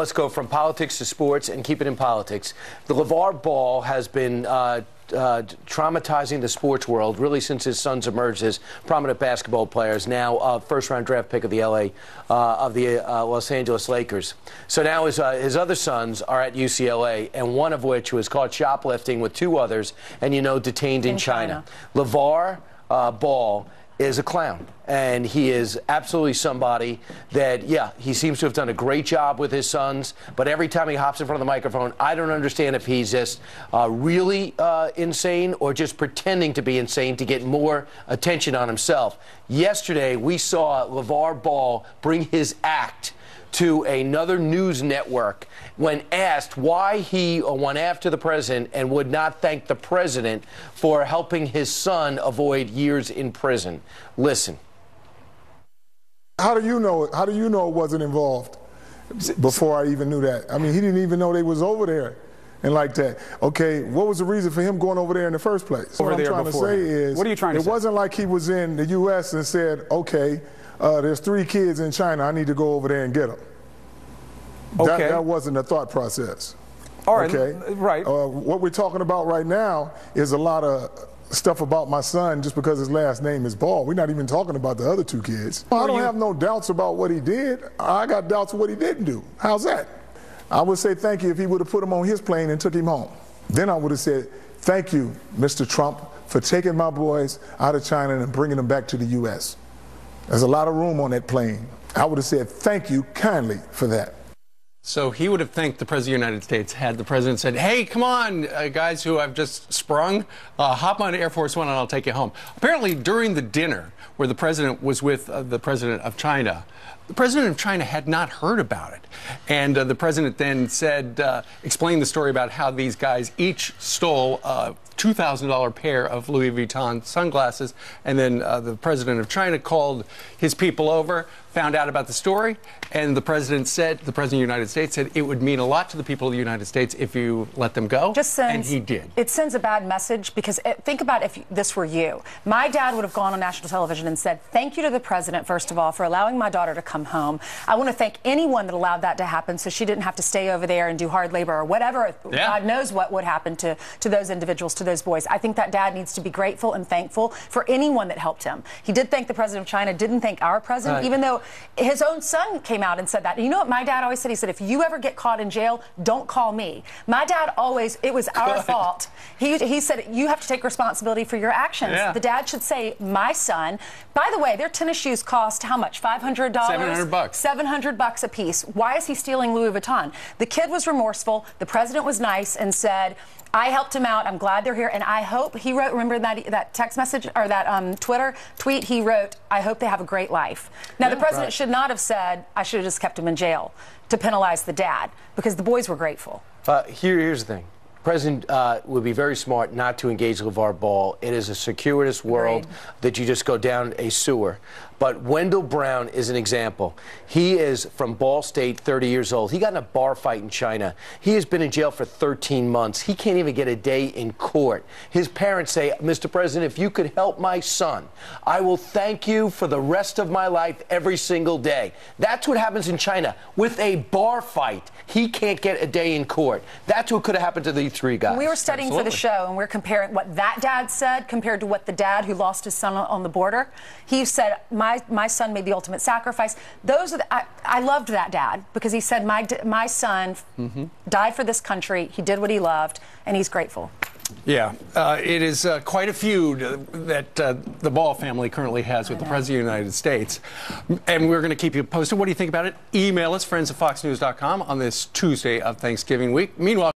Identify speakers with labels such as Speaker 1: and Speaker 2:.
Speaker 1: Let's go from politics to sports and keep it in politics. The Lavar ball has been traumatizing the sports world really since his sons emerged as prominent basketball players. Now, first-round draft pick of the Los Angeles Lakers. So now his other sons are at UCLA, and one of which was caught shoplifting with two others, and detained in China. Lavar Ball is a clown, and he is absolutely somebody that, yeah, he seems to have done a great job with his sons, but every time he hops in front of the microphone, I don't understand if he's just really insane or just pretending to be insane to get more attention on himself. Yesterday, we saw LeVar Ball bring his act to another news network when asked why he went after the president and would not thank the president for helping his son avoid years in prison. Listen.
Speaker 2: How do you know it? How do you know it wasn't involved before I even knew that? I mean, he didn't even know they was over there and like that. Okay, what was the reason for him going over there in the first place? What I'm trying to say is,
Speaker 3: what are you trying to say?
Speaker 2: It wasn't like he was in the U.S. and said, okay, there's 3 kids in China, I need to go over there and get them.
Speaker 3: Okay.
Speaker 2: That wasn't the thought process.
Speaker 3: All right,
Speaker 2: okay?
Speaker 3: Right.
Speaker 2: What we're talking about right now is a lot of stuff about my son just because his last name is Ball. We're not even talking about the other 2 kids. I don't have no doubts about what he did. I got doubts of what he didn't do. How's that? I would say thank you if he would have put him on his plane and took him home. Then I would have said, thank you, Mr. Trump, for taking my boys out of China and bringing them back to the U.S. There's a lot of room on that plane. I would have said thank you kindly for that.
Speaker 3: So he would have thanked the President of the United States had the President said, hey, come on, guys who I've just sprung, hop on Air Force One and I'll take you home. Apparently, during the dinner where the President was with the President of China, the President of China had not heard about it. And the President then said, explained the story about how these guys each stole a $2,000 pair of Louis Vuitton sunglasses. And then the President of China called his people over, found out about the story, and the President of the United States said it would mean a lot to the people of the United States if you let them go. And he did.
Speaker 4: It sends a bad message because think about if this were you. My dad would have gone on national television and said, thank you to the President, first of all, for allowing my daughter to come home. I want to thank anyone that allowed that to happen so she didn't have to stay over there and do hard labor or whatever. Yeah. God knows what would happen to those individuals, to those boys. I think that dad needs to be grateful and thankful for anyone that helped him. He did thank the President of China, didn't thank our president, even though his own son came out and said that. And you know what my dad always said? He said, if you ever get caught in jail, don't call me. My dad always, it was our fault. He said, you have to take responsibility for your actions. Yeah. The dad should say, my son. By the way, their tennis shoes cost how much? $500?
Speaker 3: $700.
Speaker 4: $700 a piece. Why is he stealing Louis Vuitton? The kid was remorseful. The president was nice and said, I helped him out. I'm glad they're here. And I hope, he wrote, remember that text message or that Twitter tweet? He wrote, I hope they have a great life. Now, the president should not have said, I should have just kept him in jail to penalize the dad because the boys were grateful.
Speaker 1: Here's the thing. The president would be very smart not to engage LeVar Ball. It is a circuitous world that you just go down a sewer. But Wendell Brown is an example. He is from Ball State, 30 years old. He got in a bar fight in China. He has been in jail for 13 months. He can't even get a day in court. His parents say, Mr. President, if you could help my son, I will thank you for the rest of my life every single day. That's what happens in China. With a bar fight, he can't get a day in court. That's what could have happened to these 3 guys.
Speaker 4: We were studying for the show, and we're comparing what that dad said compared to what the dad who lost his son on the border. He said, my son made the ultimate sacrifice. Those are I loved that dad because he said my son died for this country. He did what he loved, and he's grateful.
Speaker 3: Yeah, it is quite a feud that the Ball family currently has with the President of the United States. And we're going to keep you posted. What do you think about it? Email us, friends@foxnews.com, on this Tuesday of Thanksgiving week. Meanwhile,